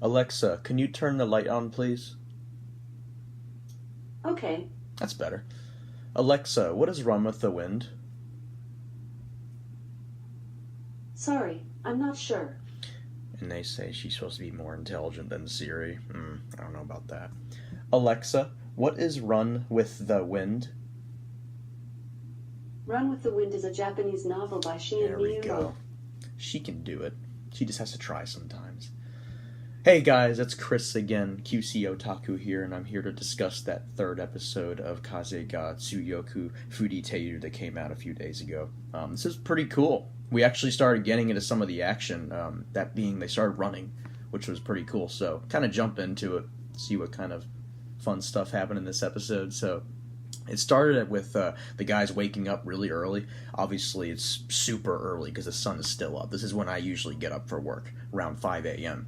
Alexa, can you turn the light on, please? Okay. That's better. Alexa, what is Run with the Wind? Sorry, I'm not sure. And they say she's supposed to be more intelligent than Siri. I don't know about that. Alexa, what is Run with the Wind? Run with the Wind is a Japanese novel by Shion There we Miyamoto. go. She can do it. She just has to try sometimes. Hey guys, it's Chris again, QC Otaku here, and I'm here to discuss that third episode of Kaze ga Tsuyoku Fuiteiru that came out a few days ago. This is pretty cool. We actually started getting into some of the action, that being they started running, which was pretty cool, so kind of jump into it, see what kind of fun stuff happened in this episode. So it started with the guys waking up really early. Obviously, it's super early because the sun is still up. This is when I usually get up for work, around 5 a.m.,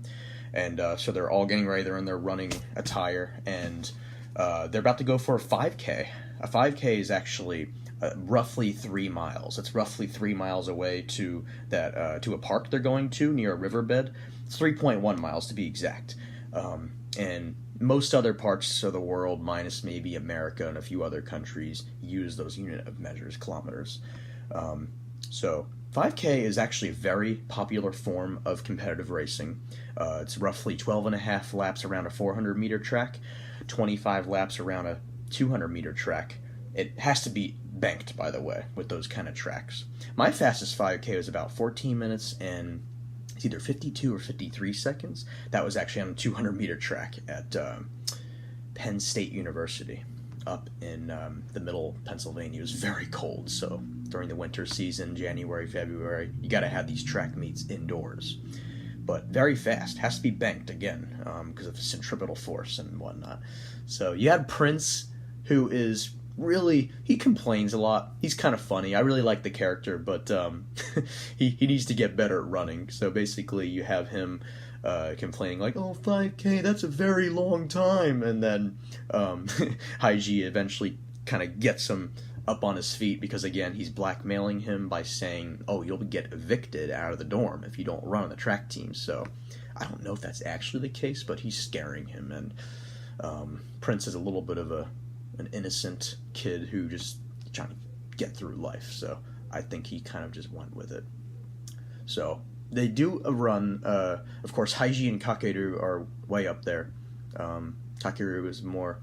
and so they're all getting ready. They're in their running attire, and they're about to go for a 5K. A 5K is actually roughly 3 miles. It's roughly 3 miles away to a park they're going to near a riverbed. It's 3.1 miles to be exact. And most other parts of the world, minus maybe America and a few other countries, use those unit of measures, kilometers. So 5K is actually a very popular form of competitive racing. It's roughly 12 and a half laps around a 400-meter track, 25 laps around a 200-meter track. It has to be banked, by the way, with those kind of tracks. My fastest 5K was about 14 minutes and it's either 52 or 53 seconds. That was actually on a 200-meter track at Penn State University up in the middle of Pennsylvania. It was very cold, so during the winter season, January, February, you got to have these track meets indoors. But very fast, has to be banked again because of the centripetal force and whatnot. So you had Prince, who is really, he complains a lot. He's kind of funny. I really like the character, but he needs to get better at running. So basically you have him complaining like, oh, 5K, that's a very long time. And then Haiji eventually kind of gets him up on his feet because, again, he's blackmailing him by saying, oh, you'll get evicted out of the dorm if you don't run on the track team. So I don't know if that's actually the case, but he's scaring him. And Prince is a little bit of an innocent kid who just trying to get through life. So I think he kind of just went with it. So they do a run. Of course, Haiji and Kakeru are way up there. Kakeru is more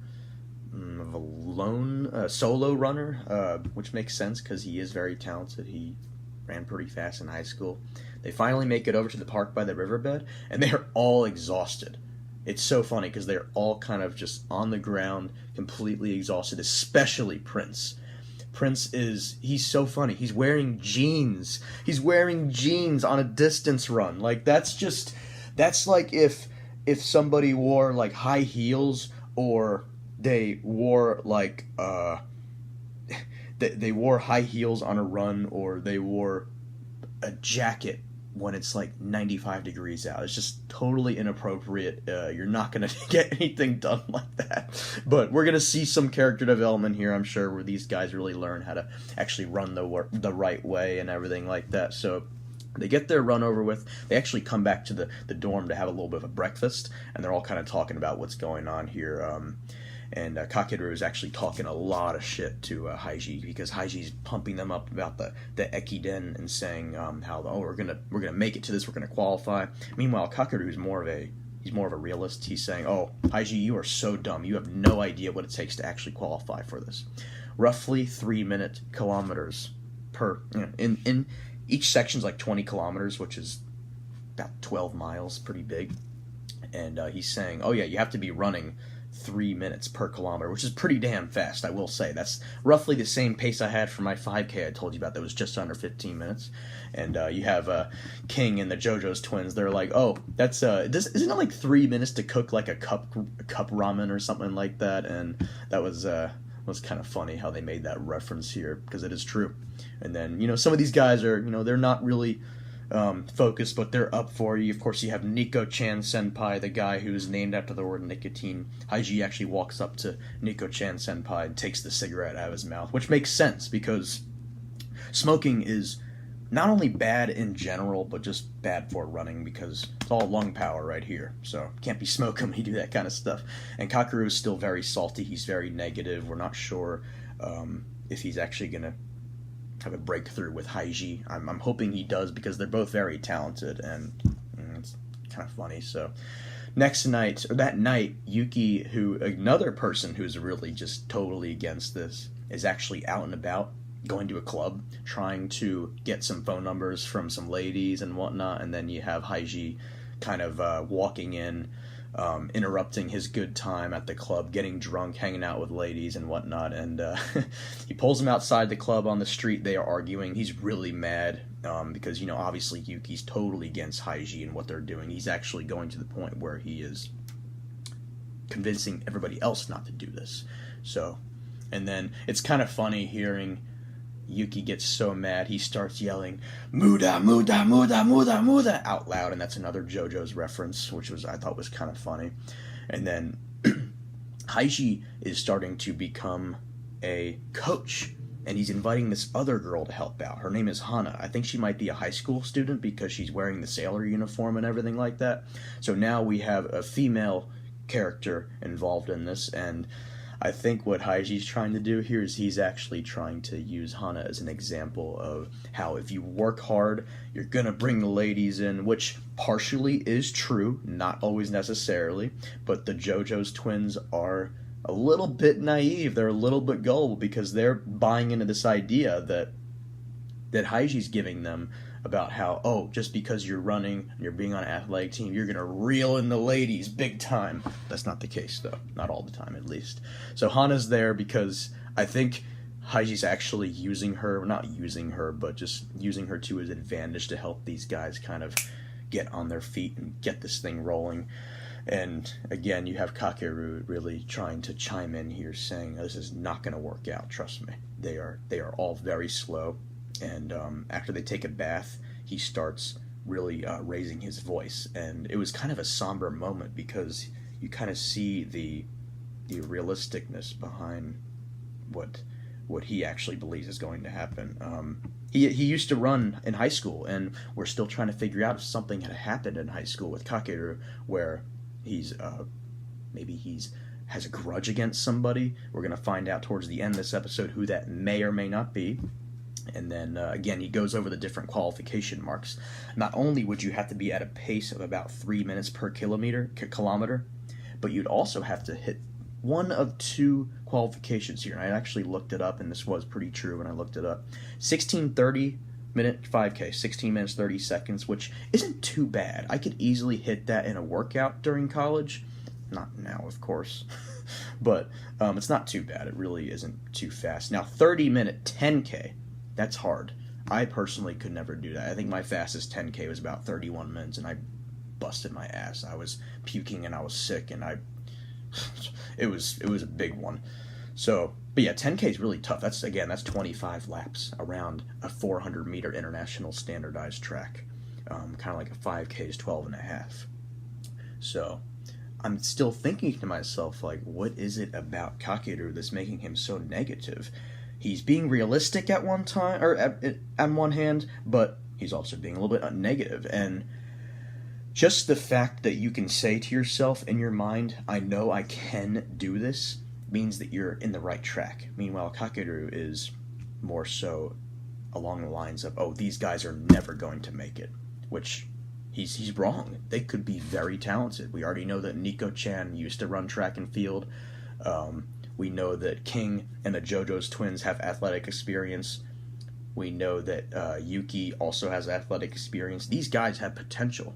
of a lone solo runner, which makes sense because he is very talented. He ran pretty fast in high school. They finally make it over to the park by the riverbed, and they are all exhausted. It's so funny because they're all kind of just on the ground, completely exhausted, especially Prince. He's so funny. He's wearing jeans. He's wearing jeans on a distance run. Like, that's like if somebody wore, like, high heels, or they wore, like, they wore high heels on a run, or they wore a jacket when it's like 95 degrees out. It's just totally inappropriate. You're not going to get anything done like that. But we're going to see some character development here, I'm sure, where these guys really learn how to actually run the right way and everything like that. So they get their run over with. They actually come back to the dorm to have a little bit of a breakfast, and they're all kind of talking about what's going on here. And Kakeru is actually talking a lot of shit to Haiji because Haiji's pumping them up about the Ekiden and saying how we're gonna make it to this, we're gonna qualify. Meanwhile, Kakeru is more of a realist. He's saying, "Oh, Haiji, you are so dumb. You have no idea what it takes to actually qualify for this. Roughly 3-minute kilometers per. In each section's like 20 kilometers, which is about 12 miles, pretty big. And he's saying, oh yeah, you have to be running 3 minutes per kilometer, which is pretty damn fast, I will say. That's roughly the same pace I had for my 5K I told you about that was just under 15 minutes. And you have King and the JoJo's twins. They're like, oh, that's isn't it like 3 minutes to cook like a cup ramen or something like that? And that was kind of funny how they made that reference here, because it is true. And then, some of these guys are, they're not really focused, but they're up for you. Of course, you have Nico-chan Senpai, the guy who's named after the word nicotine. Haiji actually walks up to Nico-chan Senpai and takes the cigarette out of his mouth, which makes sense because smoking is not only bad in general, but just bad for running because it's all lung power right here. So can't be smoking when you do that kind of stuff. And Kakeru is still very salty. He's very negative. We're not sure if he's actually going to have a breakthrough with Haiji. I'm hoping he does because they're both very talented, and it's kind of funny. So that night, Yuki, another person who's really just totally against this, is actually out and about, going to a club, trying to get some phone numbers from some ladies and whatnot, and then you have Haiji kind of walking in, interrupting his good time at the club, getting drunk, hanging out with ladies and whatnot, and he pulls him outside the club on the street. They are arguing. He's really mad because, obviously Yuki's totally against Haiji and what they're doing. He's actually going to the point where he is convincing everybody else not to do this. So, and then it's kind of funny hearing Yuki gets so mad, he starts yelling, "Muda, muda, muda, muda, muda," out loud, and that's another JoJo's reference, which I thought was kind of funny. And then Haiji is starting to become a coach, and he's inviting this other girl to help out. Her name is Hana. I think she might be a high school student because she's wearing the sailor uniform and everything like that. So now we have a female character involved in this, and I think what Haiji's trying to do here is he's actually trying to use Hana as an example of how if you work hard, you're going to bring the ladies in, which partially is true, not always necessarily, but the JoJo's twins are a little bit naive. They're a little bit gullible because they're buying into this idea that Haiji's giving them about how, just because you're running and you're being on an athletic team, you're going to reel in the ladies big time. That's not the case, though. Not all the time, at least. So Hana's there because I think Haiji's actually using her, not using her, but just using her to his advantage to help these guys kind of get on their feet and get this thing rolling. And again, you have Kakeru really trying to chime in here saying, this is not going to work out, trust me. They are all very slow. And after they take a bath, he starts really raising his voice. And it was kind of a somber moment because you kind of see the realisticness behind what he actually believes is going to happen. He used to run in high school, and we're still trying to figure out if something had happened in high school with Kakeru where he's has a grudge against somebody. We're going to find out towards the end of this episode who that may or may not be. And then, again, he goes over the different qualification marks. Not only would you have to be at a pace of about 3 minutes per kilometer, but you'd also have to hit one of two qualifications here. And I actually looked it up, and this was pretty true when I looked it up. 16:30 minute 5K, 16 minutes 30 seconds, which isn't too bad. I could easily hit that in a workout during college. Not now, of course. But it's not too bad. It really isn't too fast. Now, 30-minute 10K. That's hard. I personally could never do that. I think my fastest 10K was about 31 minutes, and I busted my ass. I was puking, and I was sick, and it was a big one. So, but yeah, 10K is really tough. That's 25 laps around a 400-meter international standardized track. Kind of like a 5K is 12 and a half. So, I'm still thinking to myself, like, what is it about Kakeru that's making him so negative? He's being realistic at one time, or on one hand, but he's also being a little bit negative. And just the fact that you can say to yourself in your mind, I know I can do this, means that you're in the right track. Meanwhile, Kakeru is more so along the lines of, these guys are never going to make it, which he's wrong. They could be very talented. We already know that Nico-chan used to run track and field. We know that King and the JoJo's twins have athletic experience. We know that Yuki also has athletic experience. These guys have potential.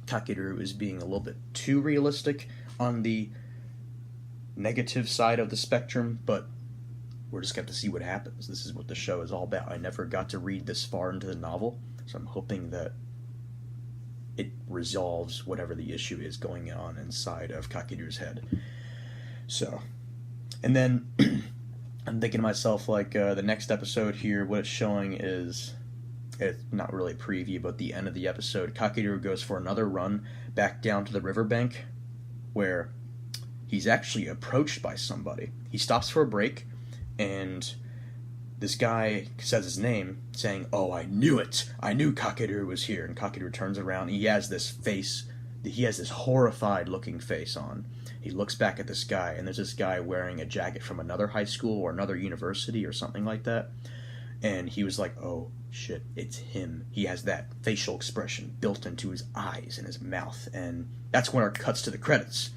Kakeru is being a little bit too realistic on the negative side of the spectrum, but we're just going to see what happens. This is what the show is all about. I never got to read this far into the novel, so I'm hoping that it resolves whatever the issue is going on inside of Kakeru's head. So, and then I'm thinking to myself, like, the next episode here, what it's showing is, it's not really a preview, but the end of the episode, Kakeru goes for another run back down to the riverbank, where he's actually approached by somebody. He stops for a break, and this guy says his name, saying, "Oh, I knew it! I knew Kakeru was here." And Kakeru turns around, and he has this face, he has this horrified-looking face on. He looks back at this guy, and there's this guy wearing a jacket from another high school or another university or something like that. And he was like, "Oh, shit, it's him." He has that facial expression built into his eyes and his mouth, and that's when it cuts to the credits.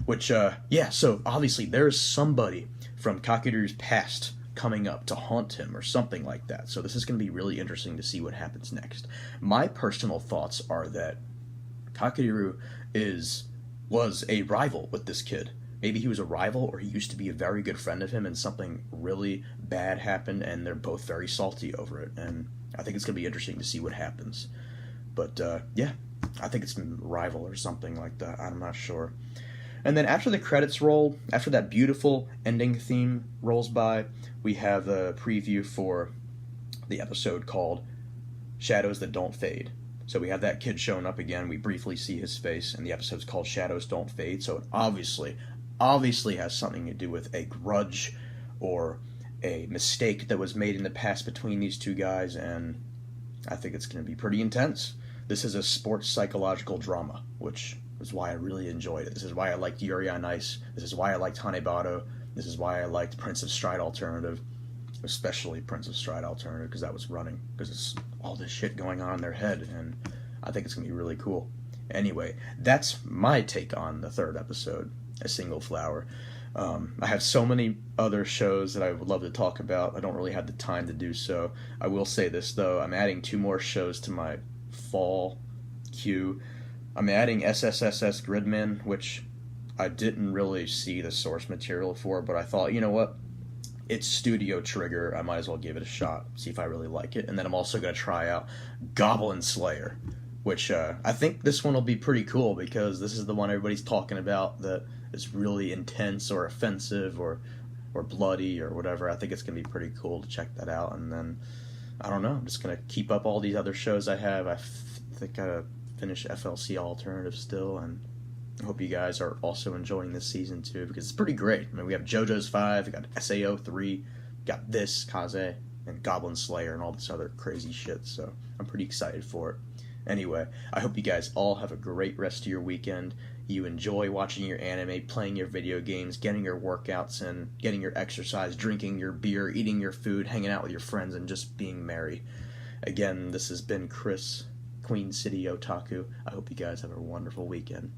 Which, so obviously there's somebody from Kakeru's past coming up to haunt him or something like that. So this is going to be really interesting to see what happens next. My personal thoughts are that Kakeru was a rival with this kid. Maybe he was a rival, or he used to be a very good friend of him, and something really bad happened, and they're both very salty over it. And I think it's going to be interesting to see what happens. But, I think it's a rival or something like that. I'm not sure. And then after the credits roll, after that beautiful ending theme rolls by, we have the preview for the episode called Shadows That Don't Fade. So we have that kid showing up again. We briefly see his face, and the episode's called Shadows Don't Fade. So it obviously has something to do with a grudge or a mistake that was made in the past between these two guys, and I think it's going to be pretty intense. This is a sports psychological drama, which is why I really enjoyed it. This is why I liked Yuri on Ice. This is why I liked Hanebado. This is why I liked Prince of Stride Alternative, especially Prince of Stride Alternative, because that was running, because it's all this shit going on in their head, and I think it's going to be really cool. Anyway, that's my take on the third episode, A Single Flower. I have so many other shows that I would love to talk about. I don't really have the time to do so. I will say this, though. I'm adding 2 more shows to my fall queue. I'm adding SSSS Gridman, which I didn't really see the source material for, but I thought, you know what? It's Studio Trigger. I might as well give it a shot, see if I really like it. And then I'm also going to try out Goblin Slayer, which I think this one will be pretty cool, because this is the one everybody's talking about that is really intense or offensive or bloody or whatever. I think it's going to be pretty cool to check that out. And then, I don't know, I'm just going to keep up all these other shows I have. I think I finish FLC Alternative still, and I hope you guys are also enjoying this season too, because it's pretty great. I mean, we have JoJo's 5, we got SAO 3, got this, Kaze, and Goblin Slayer, and all this other crazy shit, so I'm pretty excited for it. Anyway, I hope you guys all have a great rest of your weekend. You enjoy watching your anime, playing your video games, getting your workouts in, getting your exercise, drinking your beer, eating your food, hanging out with your friends, and just being merry. Again, this has been Chris, Queen City Otaku. I hope you guys have a wonderful weekend.